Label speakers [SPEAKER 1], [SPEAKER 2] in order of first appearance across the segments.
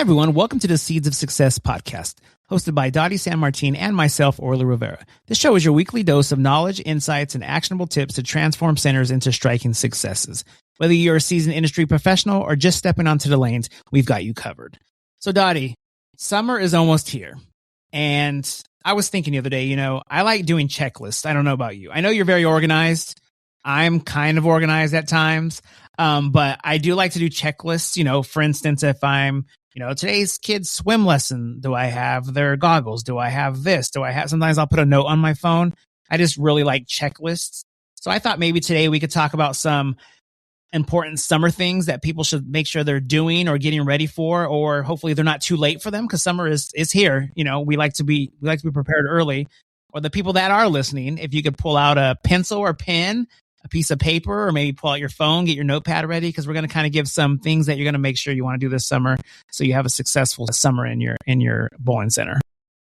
[SPEAKER 1] everyone, welcome to the Seeds of Success podcast, hosted by Dottie San Martin and myself, Orla Rivera. This show is your weekly dose of knowledge, insights, and actionable tips to transform centers into striking successes. Whether you're a seasoned industry professional or just stepping onto the lanes, we've got you covered. So Dottie, summer is almost here. And I was thinking the other day, I like doing checklists. I don't know about you. I know you're very organized. I'm kind of organized at times. But I do like to do checklists. For instance, if I'm, today's kid's swim lesson, do I have their goggles? Do I have this? Sometimes I'll put a note on my phone. I just really like checklists. So I thought maybe today we could talk about some important summer things that people should make sure they're doing or getting ready for, or hopefully they're not too late for them because summer is here. We like to be prepared early. Or the people that are listening, if you could pull out a pencil or pen, a piece of paper, or maybe pull out your phone, get your notepad ready, because we're going to kind of give some things that you're going to make sure you want to do this summer so you have a successful summer in your bowling center.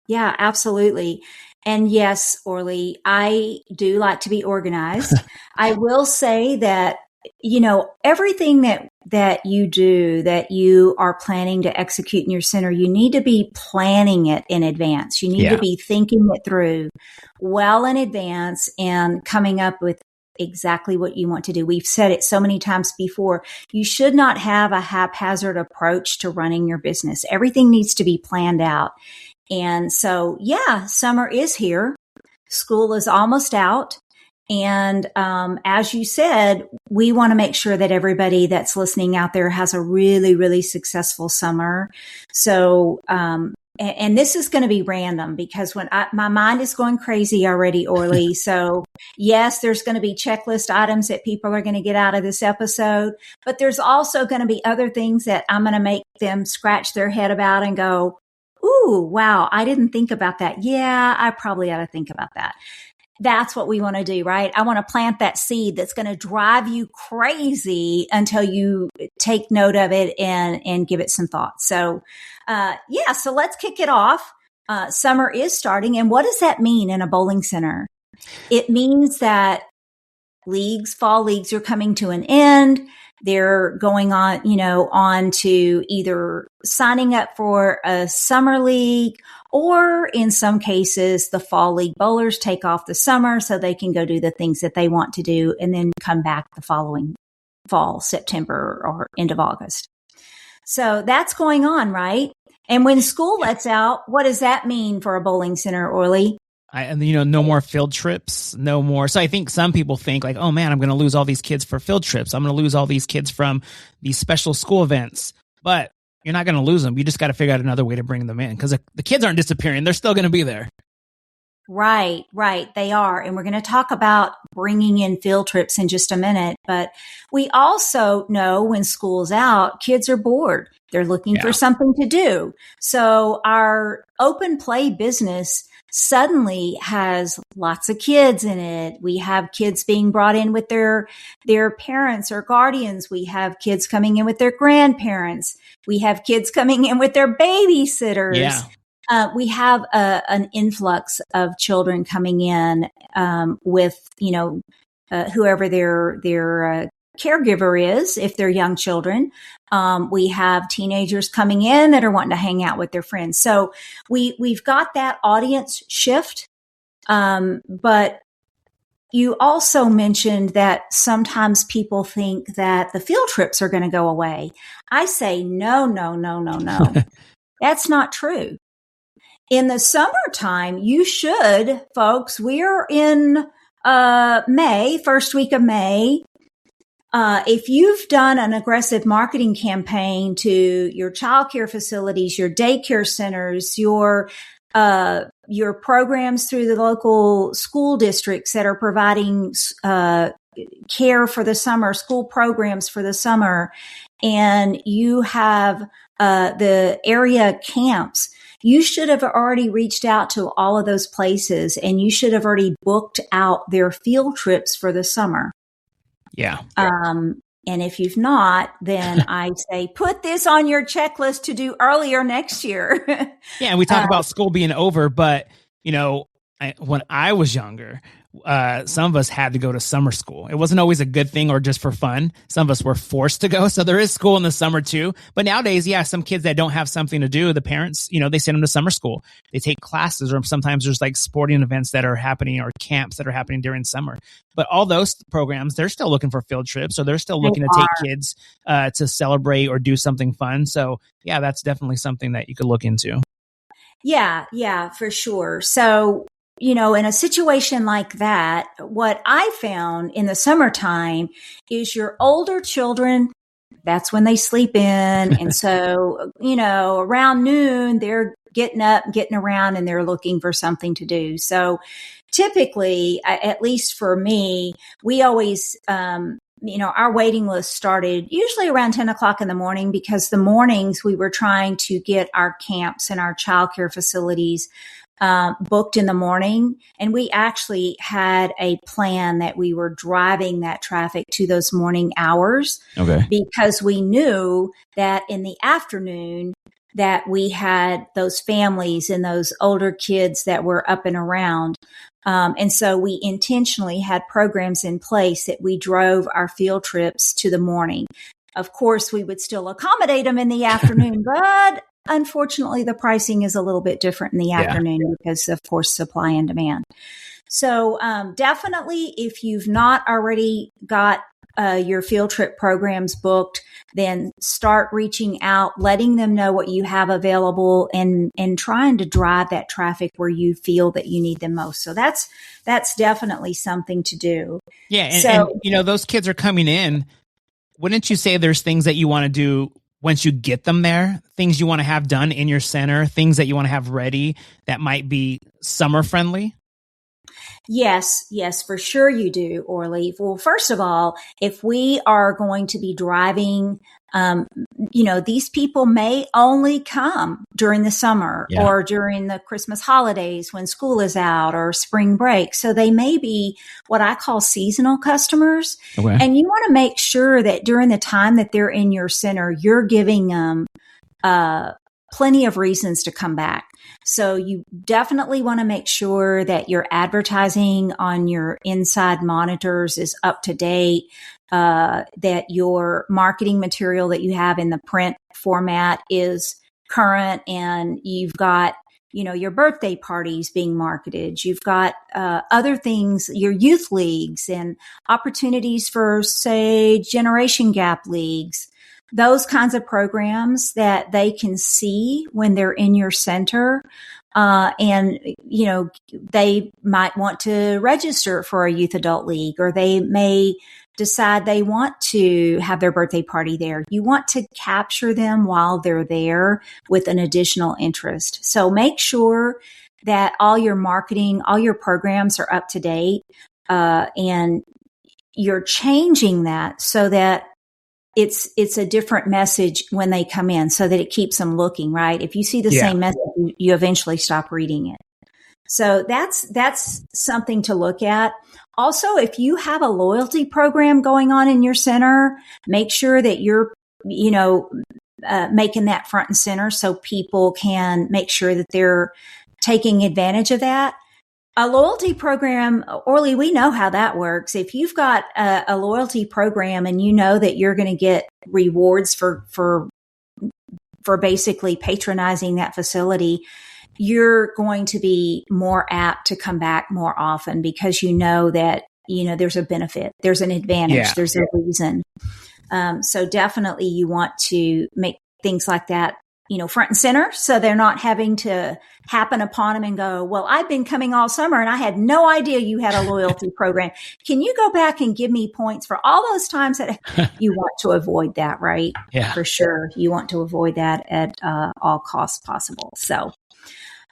[SPEAKER 2] Yeah, absolutely. And yes, Orly, I do like to be organized. I will say that, everything that you do, that you are planning to execute in your center, you need to be planning it in advance. You need to be thinking it through well in advance and coming up with exactly what you want to do. We've said it so many times before. You should not have a haphazard approach to running your business. Everything needs to be planned out. And so, summer is here. School is almost out. And as you said, we want to make sure that everybody that's listening out there has a really, really successful summer. So, and this is going to be random because my mind is going crazy already, Orly. So yes, there's going to be checklist items that people are going to get out of this episode, but there's also going to be other things that I'm going to make them scratch their head about and go, ooh, wow, I didn't think about that. Yeah, I probably ought to think about that. That's what we want to do, right? I want to plant that seed that's going to drive you crazy until you take note of it and give it some thought. So, so let's kick it off. Summer is starting. And what does that mean in a bowling center? It means that fall leagues are coming to an end. They're going on to either signing up for a summer league, or in some cases, the fall league bowlers take off the summer so they can go do the things that they want to do and then come back the following fall, September or end of August. So that's going on, right? And when school lets out, what does that mean for a bowling center, Orly?
[SPEAKER 1] No more field trips, no more. So I think some people think like, oh man, I'm going to lose all these kids for field trips. I'm going to lose all these kids from these special school events. But you're not going to lose them. You just got to figure out another way to bring them in because the kids aren't disappearing. They're still going to be there.
[SPEAKER 2] Right. They are. And we're going to talk about bringing in field trips in just a minute. But we also know when school's out, kids are bored. They're looking for something to do. So our open play business suddenly has lots of kids in it. We have kids being brought in with their parents or guardians. We have kids coming in with their grandparents. We have kids coming in with their babysitters. Yeah. We have an influx of children coming in with, whoever their caregiver is, if they're young children. We have teenagers coming in that are wanting to hang out with their friends. So we've got that audience shift. But you also mentioned that sometimes people think that the field trips are going to go away. I say, no. That's not true. In the summertime, you should, folks, we're in May, first week of May. If you've done an aggressive marketing campaign to your childcare facilities, your daycare centers, your programs through the local school districts that are providing care for the summer, school programs for the summer, and you have the area camps, you should have already reached out to all of those places and you should have already booked out their field trips for the summer.
[SPEAKER 1] Yeah.
[SPEAKER 2] And if you've not, then I say put this on your checklist to do earlier next year.
[SPEAKER 1] Yeah. And we talk about school being over, but when I was younger, some of us had to go to summer school. It wasn't always a good thing or just for fun. Some of us were forced to go. So there is school in the summer too. But nowadays, yeah, some kids that don't have something to do, the parents, they send them to summer school. They take classes, or sometimes there's like sporting events that are happening or camps that are happening during summer. But all those programs, they're still looking for field trips. So they're still looking to take kids to celebrate or do something fun. So yeah, that's definitely something that you could look into.
[SPEAKER 2] Yeah, for sure. So, in a situation like that, what I found in the summertime is your older children, that's when they sleep in. And so, around noon, they're getting up, getting around, and they're looking for something to do. So typically, at least for me, we always, our waiting list started usually around 10 o'clock in the morning, because the mornings we were trying to get our camps and our childcare facilities booked in the morning. And we actually had a plan that we were driving that traffic to those morning hours.
[SPEAKER 1] Okay.
[SPEAKER 2] Because we knew that in the afternoon that we had those families and those older kids that were up and around. And so we intentionally had programs in place that we drove our field trips to the morning. Of course, we would still accommodate them in the afternoon, but unfortunately, the pricing is a little bit different in the afternoon because, of course, supply and demand. So definitely, if you've not already got your field trip programs booked, then start reaching out, letting them know what you have available, and trying to drive that traffic where you feel that you need them most. So that's definitely something to do.
[SPEAKER 1] Yeah, and those kids are coming in. Wouldn't you say there's things that you want to do once you get them there, things you want to have done in your center, things that you want to have ready that might be summer friendly?
[SPEAKER 2] Yes, for sure you do, Orly. Well, first of all, if we are going to be driving, these people may only come during the summer or during the Christmas holidays when school is out, or spring break. So they may be what I call seasonal customers. Okay. And you want to make sure that during the time that they're in your center, you're giving them plenty of reasons to come back. So you definitely want to make sure that your advertising on your inside monitors is up to date, that your marketing material that you have in the print format is current, and you've got, your birthday parties being marketed. You've got other things, your youth leagues and opportunities for, say, generation gap leagues. Those kinds of programs that they can see when they're in your center. And, they might want to register for a youth adult league, or they may decide they want to have their birthday party there. You want to capture them while they're there with an additional interest. So make sure that all your marketing, all your programs are up to date, and you're changing that so that it's a different message when they come in, so that it keeps them looking, right? If you see the same message, you eventually stop reading it. So that's something to look at. Also, if you have a loyalty program going on in your center, make sure that you're, making that front and center so people can make sure that they're taking advantage of that. A loyalty program, Orly, we know how that works. If you've got a loyalty program and you know that you're going to get rewards for basically patronizing that facility, you're going to be more apt to come back more often, because you know that, there's a benefit, there's an advantage, there's a reason. So definitely you want to make things like that, front and center, so they're not having to happen upon them and go, well, I've been coming all summer and I had no idea you had a loyalty program. Can you go back and give me points for all those times that you want to avoid that, right?
[SPEAKER 1] Yeah,
[SPEAKER 2] for sure. You want to avoid that at all costs possible. So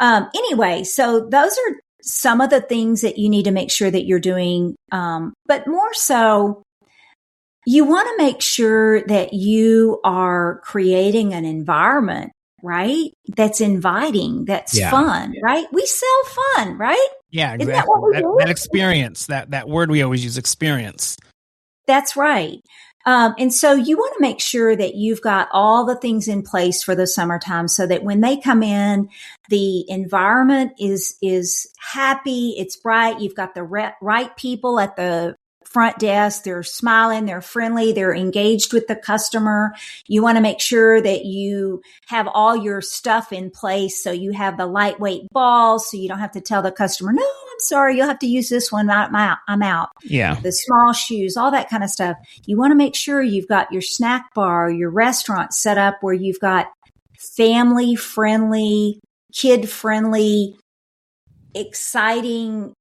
[SPEAKER 2] anyway, so those are some of the things that you need to make sure that you're doing. But more so, you want to make sure that you are creating an environment, right? That's inviting, that's fun, right? We sell fun, right?
[SPEAKER 1] Yeah, exactly. Isn't that what we do? That experience, that word we always use, experience.
[SPEAKER 2] That's right. And so you want to make sure that you've got all the things in place for the summertime so that when they come in, the environment is happy. It's bright. You've got the right people at the front desk. They're smiling. They're friendly. They're engaged with the customer. You want to make sure that you have all your stuff in place. So you have the lightweight balls. So you don't have to tell the customer, no, I'm sorry, you'll have to use this one. I'm out.
[SPEAKER 1] Yeah.
[SPEAKER 2] The small shoes, all that kind of stuff. You want to make sure you've got your snack bar, your restaurant set up where you've got family friendly, kid friendly, exciting,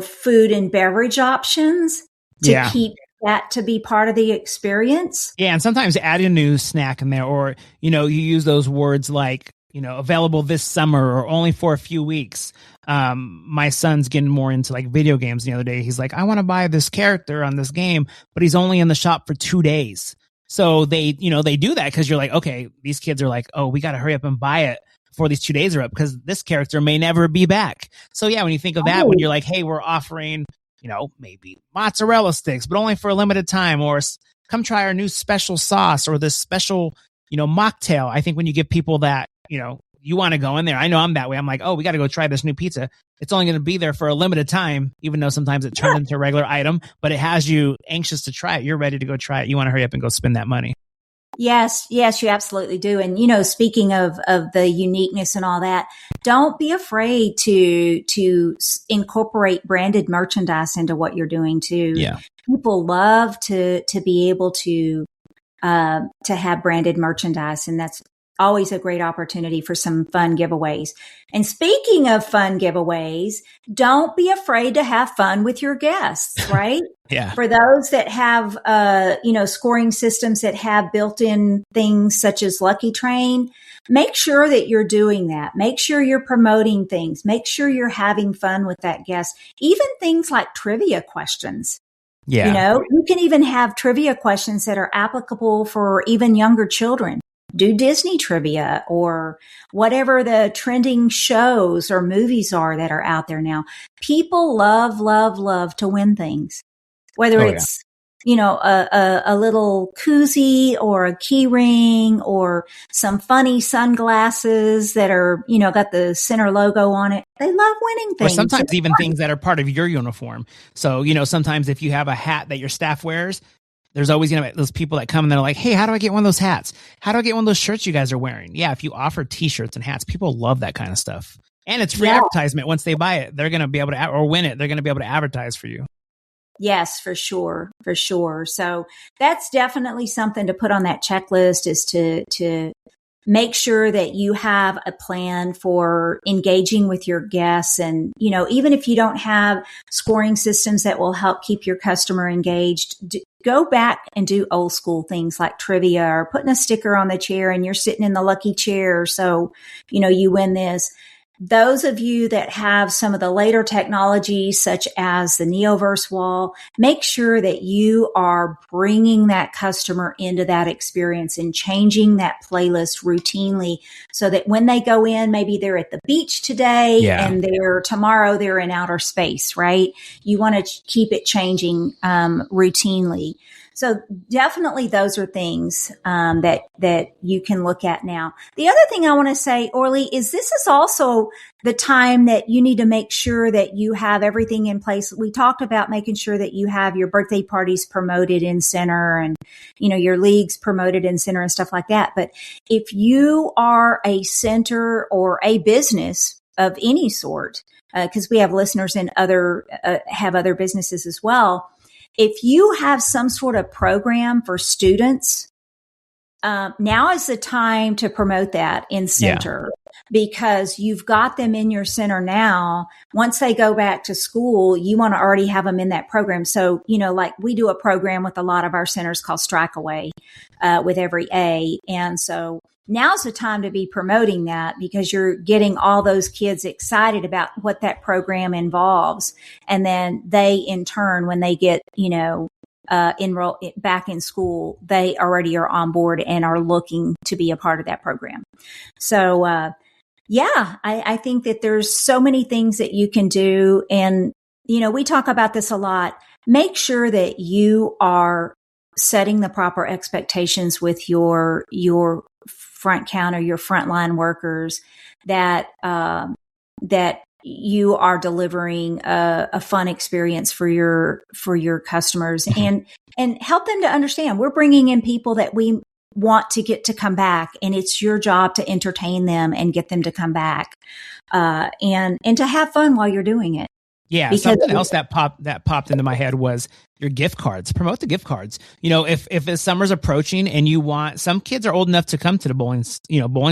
[SPEAKER 2] food and beverage options to keep that to be part of the experience.
[SPEAKER 1] Yeah. And sometimes add a new snack in there, or, you use those words like, available this summer or only for a few weeks. My son's getting more into like video games the other day. He's like, I want to buy this character on this game, but he's only in the shop for 2 days. So they do that because you're like, okay, these kids are like, oh, we got to hurry up and buy it before these 2 days are up because this character may never be back. So yeah, when you think of that, when you're like, hey, we're offering, maybe mozzarella sticks, but only for a limited time, or come try our new special sauce or this special, mocktail. I think when you give people that, you want to go in there. I know I'm that way. I'm like, oh, we got to go try this new pizza. It's only going to be there for a limited time, even though sometimes it turns into a regular item, but it has you anxious to try it. You're ready to go try it. You want to hurry up and go spend that money.
[SPEAKER 2] Yes, you absolutely do. And, speaking of the uniqueness and all that, don't be afraid to incorporate branded merchandise into what you're doing too.
[SPEAKER 1] Yeah.
[SPEAKER 2] People love to be able to have branded merchandise, and that's always a great opportunity for some fun giveaways. And speaking of fun giveaways, don't be afraid to have fun with your guests, right?
[SPEAKER 1] Yeah.
[SPEAKER 2] For those that have, scoring systems that have built-in things such as Lucky Train, make sure that you're doing that. Make sure you're promoting things. Make sure you're having fun with that guest. Even things like trivia questions.
[SPEAKER 1] Yeah.
[SPEAKER 2] You can even have trivia questions that are applicable for even younger children. Do Disney trivia or whatever the trending shows or movies are that are out there now. People love, love, love to win things, whether it's, a little koozie or a key ring or some funny sunglasses that are, got the center logo on it. They love winning things.
[SPEAKER 1] Or sometimes even things that are part of your uniform. So, sometimes if you have a hat that your staff wears, there's always, those people that come and they're like, hey, how do I get one of those hats? How do I get one of those shirts you guys are wearing? Yeah, if you offer t-shirts and hats, people love that kind of stuff. And it's free advertisement. Once they buy it, they're going to be able to, or win it, they're going to be able to advertise for you.
[SPEAKER 2] Yes, for sure. For sure. So that's definitely something to put on that checklist, is to make sure that you have a plan for engaging with your guests. And, even if you don't have scoring systems that will help keep your customer engaged, go back and do old school things like trivia or putting a sticker on the chair and you're sitting in the lucky chair. So, you win this. Those of you that have some of the later technologies, such as the Neoverse wall, make sure that you are bringing that customer into that experience and changing that playlist routinely so that when they go in, maybe they're at the beach today and tomorrow they're in outer space, right? You want to keep it changing routinely. So definitely those are things that you can look at now. The other thing I want to say, Orly, is this is also the time that you need to make sure that you have everything in place. We talked about making sure that you have your birthday parties promoted in center and, your leagues promoted in center and stuff like that. But if you are a center or a business of any sort, because we have listeners in have other businesses as well, if you have some sort of program for students, now is the time to promote that in center because you've got them in your center now. Once they go back to school, you want to already have them in that program. So, like we do a program with a lot of our centers called Strike Away with every A. And so now's the time to be promoting that because you're getting all those kids excited about what that program involves. And then they, in turn, when they get, enroll back in school, they already are on board and are looking to be a part of that program. So, I think that there's so many things that you can do. And, we talk about this a lot. Make sure that you are setting the proper expectations with your front counter, your frontline workers, that that you are delivering a fun experience for your customers, and help them to understand we're bringing in people that we want to get to come back, and it's your job to entertain them and get them to come back, and to have fun while you're doing it.
[SPEAKER 1] Yeah,
[SPEAKER 2] Because
[SPEAKER 1] something else that popped into my head was your gift cards. Promote the gift cards. If summer's approaching and you want, some kids are old enough to come to the bowling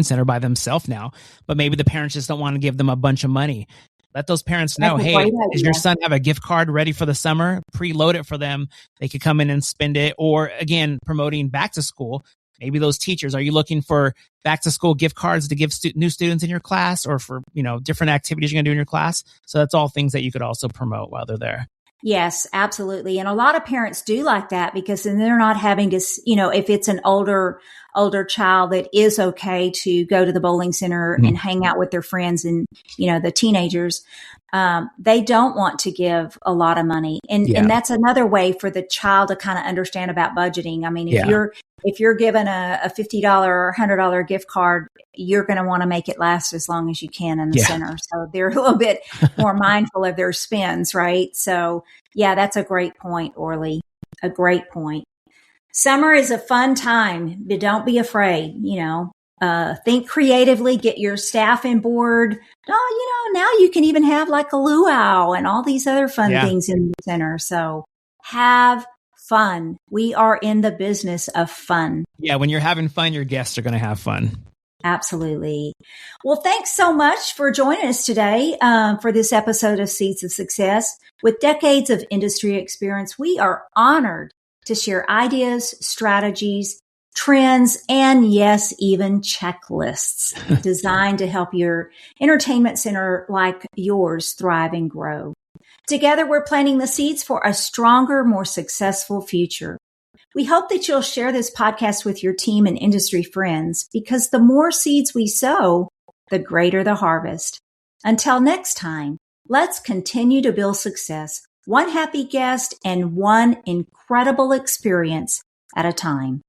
[SPEAKER 1] center by themselves now, but maybe the parents just don't want to give them a bunch of money. Let those parents know, hey, does your son have a gift card ready for the summer? Preload it for them. They could come in and spend it. Or again, promoting back to school. Maybe those teachers, are you looking for back to school gift cards to give new students in your class, or for, different activities you're going to do in your class? So that's all things that you could also promote while they're there.
[SPEAKER 2] Yes, absolutely. And a lot of parents do like that, because then they're not having to, if it's an older child, that is okay to go to the bowling center and hang out with their friends and, the teenagers. They don't want to give a lot of money. And that's another way for the child to kind of understand about budgeting. I mean, if you're given a $50 or $100 gift card, you're going to want to make it last as long as you can in the center. So they're a little bit more mindful of their spends, right? So that's a great point, Orly. A great point. Summer is a fun time, but don't be afraid, think creatively, get your staff on board. Oh, now you can even have like a luau and all these other fun things in the center. So have fun. We are in the business of fun.
[SPEAKER 1] Yeah, when you're having fun, your guests are going to have fun.
[SPEAKER 2] Absolutely. Well, thanks so much for joining us today for this episode of Seeds of Success. With decades of industry experience, we are honored to share ideas, strategies, trends, and yes, even checklists designed to help your entertainment center like yours thrive and grow. Together, we're planting the seeds for a stronger, more successful future. We hope that you'll share this podcast with your team and industry friends, because the more seeds we sow, the greater the harvest. Until next time, let's continue to build success, one happy guest and one incredible experience at a time.